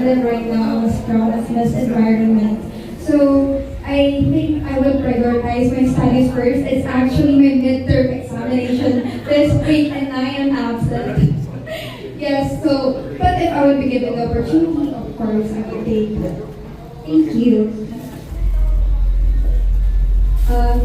live right now in a stress environment. So I think I would prioritize my studies first. It's actually my midterm examination this week and I am absent. Yes, so, but if I would be given the opportunity, of course, I would take it. Thank you.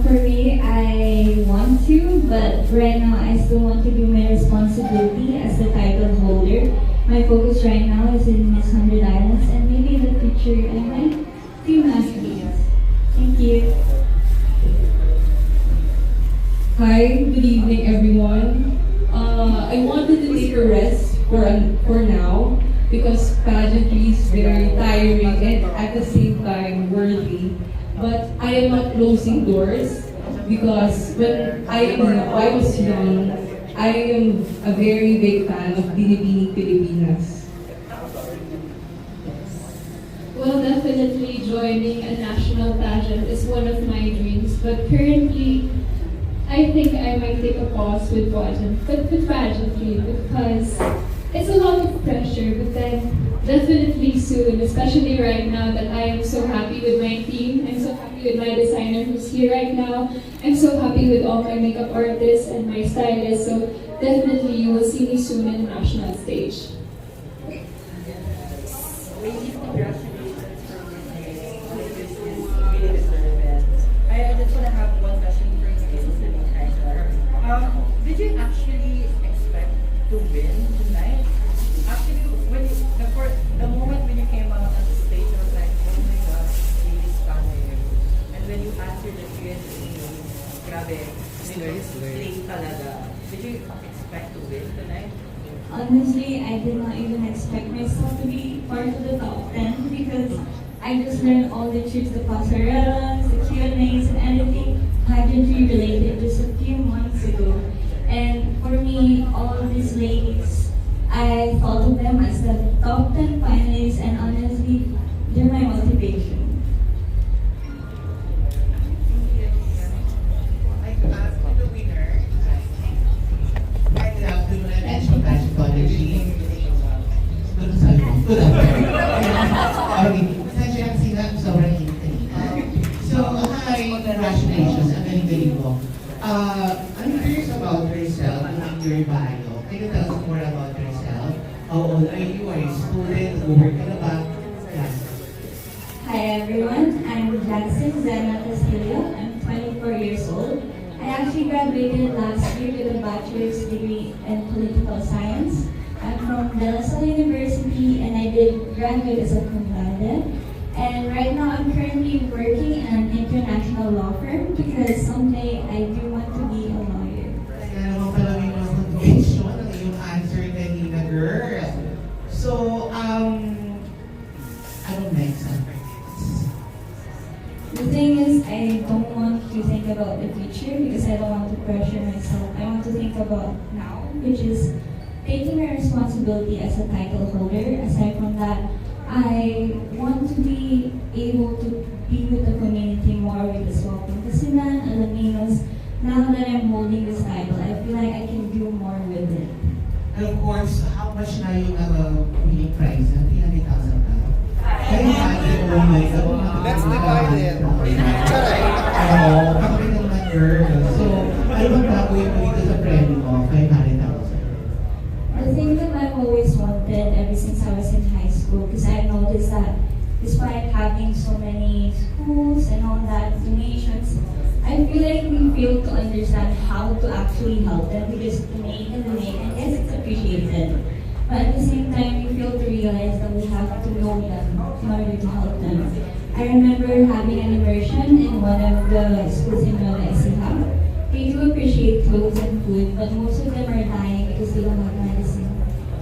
For me, I want to, but right now I still want to do my responsibility as the title holder. My focus right now is in Miss 100 Islands, and maybe in the future I might do master's. Thank you. Hi, good evening everyone. I wanted to take a rest for now because pageantry is very tiring and at the same time worthy. But I am not closing doors because when I was young, I am a very big fan of Binibining Pilipinas. Well, definitely joining a national pageant is one of my dreams, but currently, I think I might take a pause with pageantry because it's a lot of pressure, but then definitely soon, especially right now that I am so happy with my team. I'm so happy with my designer who's here right now. I'm so happy with all my makeup artists and my stylists. So definitely you will see me soon in the national stage. I just want to have one question for you, did you actually expect to win tonight? Actually, when you, the moment when you came out on the stage, I was like, oh my God, really stunning. And when you answered the Q&A, grabe, slay talaga. Did you expect to win tonight? Honestly, I did not even expect myself to be part of the top 10 because I just learned all the tricks, the passarelas, the Q&As, and anything pageantry related just a few months ago. And for me, all of these ladies, I thought of them as the top 10 finalists, and honestly, they're my motivation. I'd like to ask for the winner. Good afternoon, I'm Edge from Psychology. Good afternoon. Okay, essentially ang sila, sobrang init kanina. So, hi, congratulations, ang galing-galing mo. I'm curious about yourself in your bio. Can you tell us more about yourself? How old are you? Are you a student? Work ka na ba? Yeah. Hi everyone, I'm Jackson Zena Castillo. I'm 24 years old. I actually graduated last year with a bachelor's degree in political science. I'm from De La Salle University and I did graduate as a cum laude. And right now I'm currently working in an international law firm because someday I do want to be a lawyer. Kaya naman pala may mga motivation ang iyong answer kanina, girl. So, anong next after this? The thing is, I don't want to think about the future because I don't want to pressure myself. I want to think about now, which is taking my responsibility as a title holder. Aside from that, I want to be able to be with the community more with the Swap Pangasinan, Alaminos. Now that I'm holding this title, I feel like I can do more with it. And of course, how much na yung winning prize? 300,000 ka? Oh my God. Let's divide it. Oo, kami naman, girl. So, ano bang gagawin mo dito sa premyo mo? 500,000. The thing that I've always wanted ever since I was in high school, because I noticed that despite having so many schools and all that donations, I feel like we fail to understand how to actually help them because donate and donate, and yes, it's appreciated. But at the same time, we fail to realize that we have to know them in order to help them. I remember having an immersion in one of the schools in Nueva Ecija. They do appreciate clothes and food, but most of them are dying because they don't have medicine.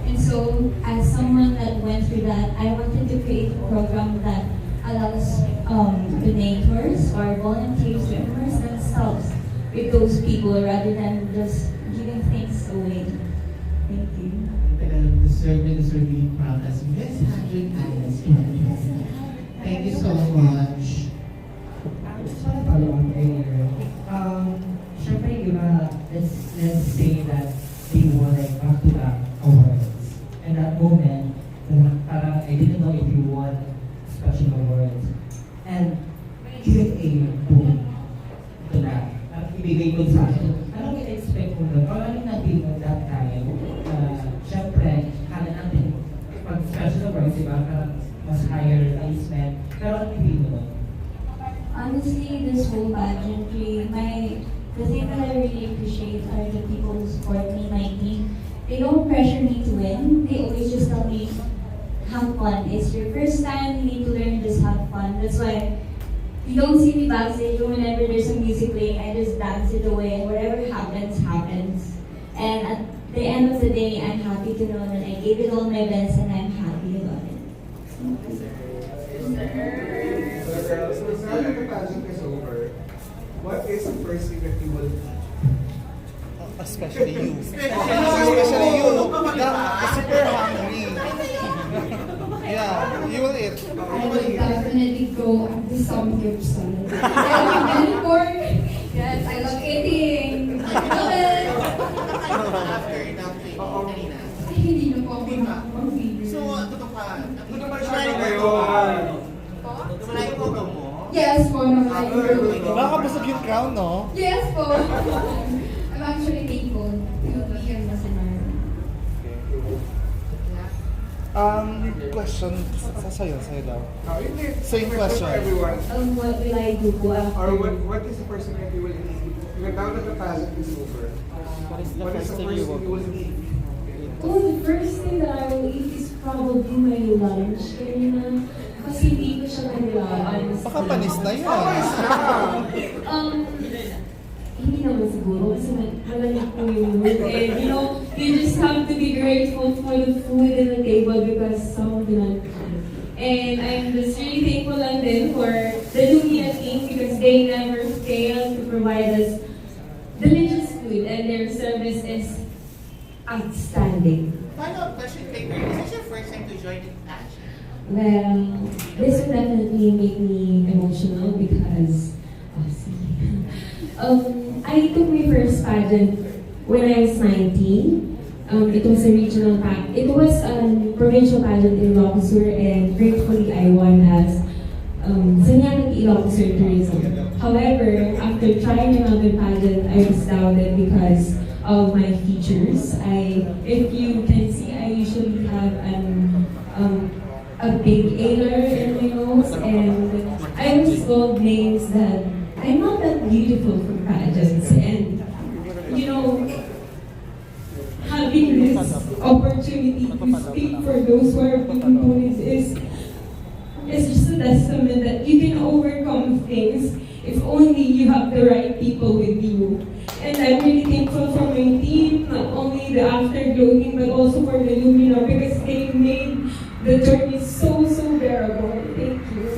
And so, as someone that went through that, I wanted to create a program that allows donators or volunteers to immerse themselves with those people rather than just giving things away. Thank you. Deserve being proud as Miss 100 Islands. Thank you so much. I just want to follow up earlier. Syempre, di ba, let's say that they won like back-to-back awards. And that moment, parang I didn't know if you Special Awards. And Q&A, boom. Ito na. Ang ibigay ko sa akin. Anong i-expect mo nun? O anong natin mo that time? Siyempre, kala natin, pag Special Awards, diba, mas higher placement. Pero anong ibigay mo nun? Honestly, this whole pageantry, the thing that I really appreciate are the people who support me, my team. They don't pressure me to win. They always just tell me, have fun. It's your first time, you need to learn, just have fun. That's why you don't see me backstage whenever there's some music playing, I just dance it away. Whatever happens, happens. And at the end of the day, I'm happy to know that I gave it all my best and I'm happy about it. So now that the pageant is over, what is the first thing that you will eat? Especially you. Especially you. I'm super hungry. Yeah, you will eat. I will definitely go at the samgyeopsal. I love pork. Yes, I love eating. Love it. After kanina. Ay, hindi na po ako mag-favorite. So, totoo ka. Ano ba siya ngayon? Tumalay ko mo. Yes po, naman. Baka busog yung crown, no? Yes po. I'm actually thankful to be here in Masinara. Question sa'yo daw. Hindi. Same For question. everyone. What will I do po after? Or what is the first thing that you will eat? Now that the pageant is over, What is the what is first the thing first you thing you will will eat? Oh, the first thing that I will eat is probably my lunch kanina. Kasi hindi ko siya naglaan. Baka panis na yan. Hindi naman siguro kasi malalim po yung mood. And you know, you just have to be grateful for the food in the table because some of them. And I'm just really thankful lang din for the Lumina team because they never fail to provide us delicious food and their service is outstanding. Final question, Faber. Is this your first time to join the pageant? Well, this will definitely make me emotional because I took my first pageant when I was 19. It was a regional pageant. It was a provincial pageant in Ilocos and gratefully I won as Sanyang Ilocos Tourism. However, after trying another pageant, I was doubted because of my features. If you can see, I usually have a big ailer in my nose, and I was told names that I'm not that beautiful for pageants. And you know, having this opportunity to speak for those who are beautiful is just a testament that you can overcome things if only you have the right people with you. And I'm really thankful for my team, not only the Afterglow team, but also for the Lumina because they made the journey so bearable. Thank you.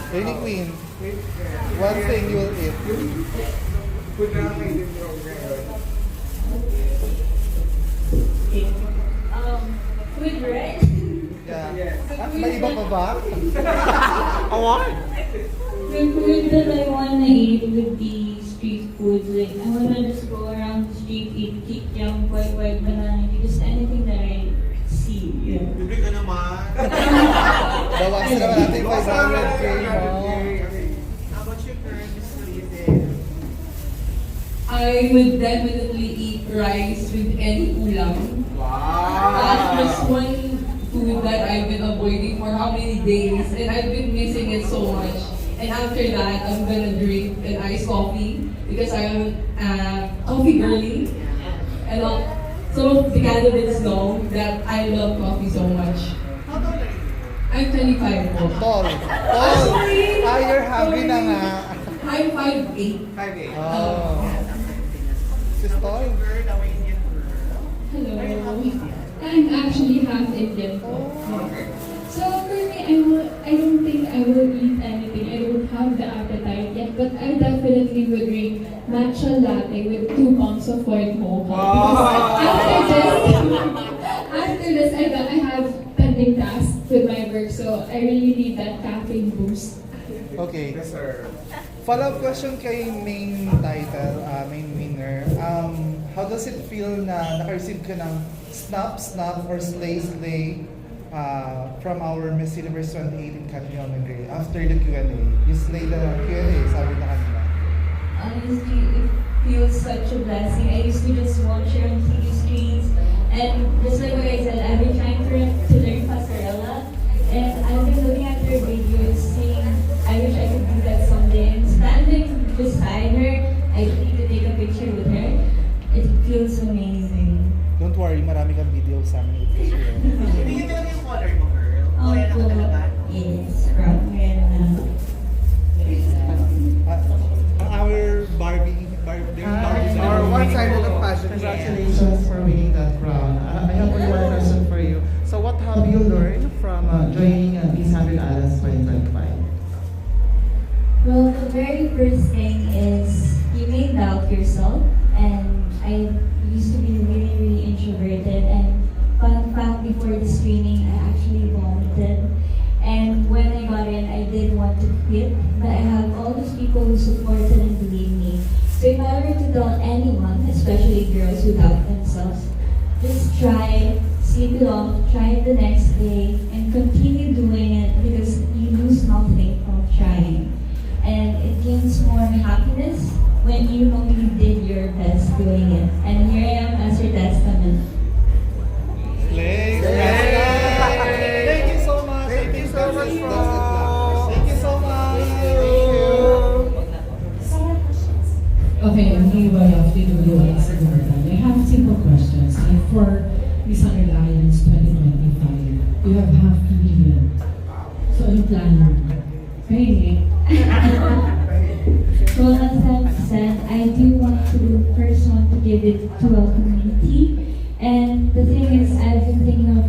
Rainy Queen, one thing you will eat. Food na kayo din yung ngayon. Food, right? Yeah. May iba pa ba? Award? The food that I wanna eat would be street food. Like, I wanna just go around the street, eat kikiam, kway, banana, just anything that I see. Yeah. Bibig ka naman. Bawasan naman natin 500K mo. How about your current Lizzie? I would definitely eat rice with any ulam. That's just one food that I've been avoiding for how many days, and I've been missing it so much. And after that, I'm gonna drink an iced coffee because I'm a coffee girly. And some of the candidates know that I love coffee so much. How tall are you? I'm 25 po. Tall. Sorry. Ah, you're hungry na nga. I'm 5'8". 5'8". Oh. She's tall. Girl, our Indian girl. Hello. Are you half Indian? I'm actually half Indian po. So for me, I don't think I will eat anything. I don't have the appetite yet, but I definitely would drink matcha latte with 2 pumps of white mocha. After this, I have pending tasks with my work, so I really need that caffeine boost. Okay. Yes, sir. Follow-up question kay main title, main winner. How does it feel na naka-receive ka ng snap or slay from our Miss Universe 2018 Catriona Gray after the Q&A? You slay the Q&A, sabi na kanina. Honestly, it feels such a blessing. I used to just watch her on TV screens, and just like what I said, I've been trying to learn Pasarela, and I've been looking at her videos, saying, I wish I could do that someday. And standing beside her, I need to take a picture with her. It feels amazing. Don't worry, marami kang video sa amin. Hindi yun talaga yung color mo, girl. O yan ako talaga. Yes, from where now. Ang our Barbie Our one-sided of passion. Congratulations for winning that crown. I have only one question for you. So what have you learned from joining Miss 100 Islands 2025? Well, the very first thing is you may doubt yourself, and I used to be really introverted, and fun fact, before the screening, I actually vomited. And when I got in, I did want to quit, but I have all these people who supported and believed me. So if I were to tell anyone, especially girls who doubt themselves, just try, sleep it off, try it the next day, and continue doing it because you lose nothing from trying. And it gains more happiness when you know you did your best doing it. And here I am as your testament. Slay! Thank you so much. Thank you so much, Thank bro. you so much. Okay, I'm going to TWS I have simple questions. And for Miss 100 Islands 2025, you have $500,000. So, ano plano mo? Pahingi. Well, as I've said, I do first want to give it to a community. And the thing is, I've been thinking of a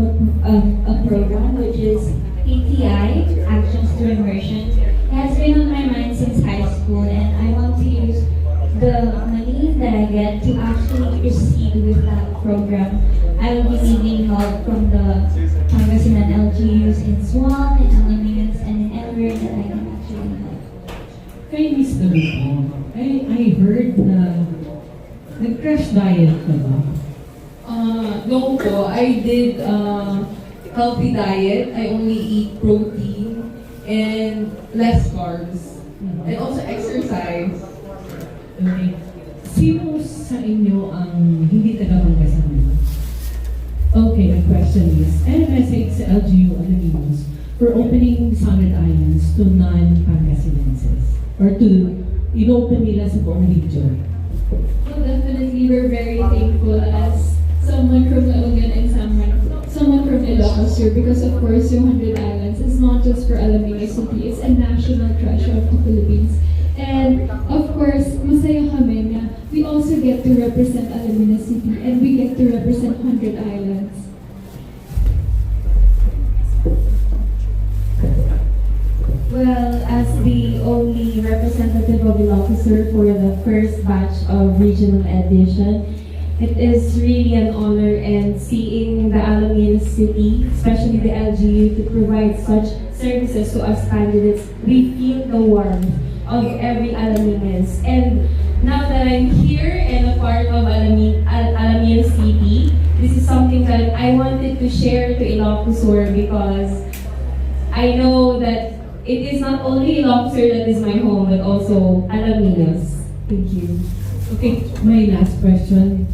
program which is PTI, Actions to Immersion. It has been on my mind since high school, and I want to use the money that I get to actually proceed with that program. I will be needing help from the Pangasinan LGUs in Swan, in Alaminos, and in everywhere that I can actually help. Kay Miss Dalupo, I heard na nag-crash diet ka ba? No po, I did healthy diet. I only eat protein and less carbs. And also exercise. Okay. Sino sa inyo ang hindi taga-Pangasinan? Okay, my question is, any message sa LGU Alaminos for opening Miss 100 Islands to non-Pangasinenses? Or to in-open nila sa buong region? Well, definitely, we're very thankful as someone from La Union and someone from Ilocos Sur, because of course, yung 100 Islands is not just for Alaminos City, it's a national treasure of the Philippines. And of course, masaya kami na we also get to represent Alaminos City and we get to represent 100 Islands. Well, as the only representative of Ilocos Sur for the first batch of regional edition, it is really an honor, and seeing the Alaminos City, especially the LGU, to provide such services to us candidates, we feel the warmth of every Alaminos. And now that I'm here and a part of Alaminos City, this is something that I wanted to share to Ilocos Sur because I know that it is not only Ilocos Sur that is my home, but also Alaminos. Thank you. Okay, my last question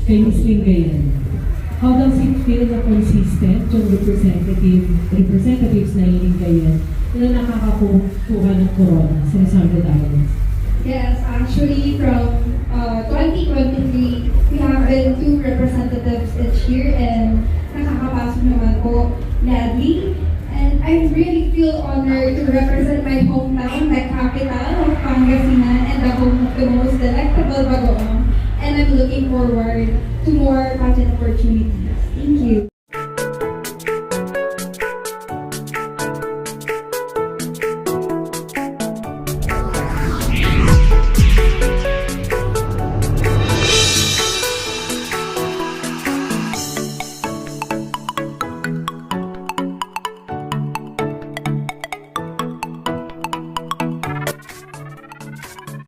kay Miss Lingayen. How does it feel na consistent yung representatives na Lingayen na nakakakuha ng corona sa 100 Islands? Yes, actually from 2023, we have been 2 representatives each year and nakakapasok naman po gladly. And I really feel honored to represent my hometown, my capital of Pangasinan, and the home of the most delectable Bagoong. And I'm looking forward to more pageant opportunities. Thank you.